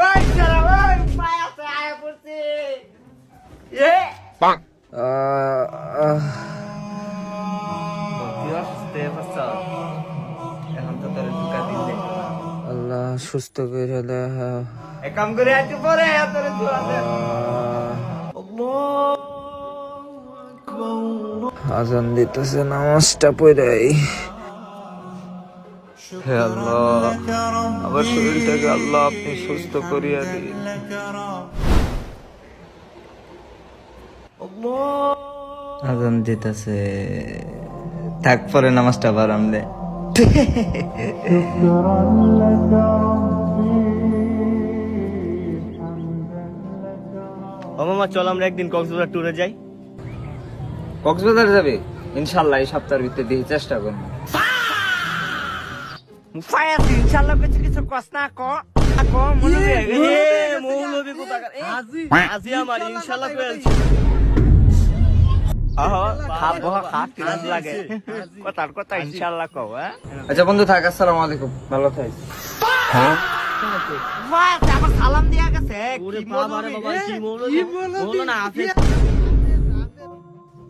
ওই শালা ওই পায় আছে আয় পড়ছে এ এখন তো তোর ঢুকা দিলে আল্লাহ সুস্থ করে দে। এক কাম করে আইতে পরে তোর দোয়া দে আজান দিতেছে, নামাজটা পড়াই। হে আল্লাহ, আমার শরীরটাকে আল্লাহ আপনি সুস্থ করিয়া দিন। আজান দিতেছে, থাক পরে নামাজটা বারাম দে। ও মামা চল আমরা একদিন কক্সবাজার ট্যুরে যাই। কক্সবাজার যাবে? ইনশাল্লাহ এই সপ্তাহের ভিতরে দিয়ে চেষ্টা করবো। মুফায় আছে ইনশাআল্লাহ কিছু কিছু কস না ক ক মৌলবি এ মৌলবি কোথাকার এ আজি আমার ইনশাআল্লাহ কইলছি আহা খা বহা খা কিরাম লাগে কথার কথা ইনশাআল্লাহ কও হ্যাঁ। আচ্ছা বন্ধু থাক, আসসালামু আলাইকুম, ভালো থাকিস। বাহ আবার সালাম দিয়া গেছে কি মৌলবি বাবা কি মৌলবি বলো না হাফেজ।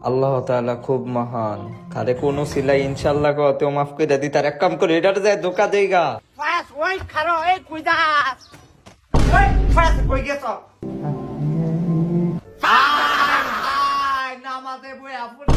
আল্লাহ তাআলা খুব মহান, কারে কোনো সিলাই ইনশাআল্লাহ কতে মাফ করে দি। তার এক কাম করে এটার যায় ধোকা দেইগা। ফাস ওই খারো এই কই যাস ওই ফাস কই গেছ আয় নামাজে বইয়া পড়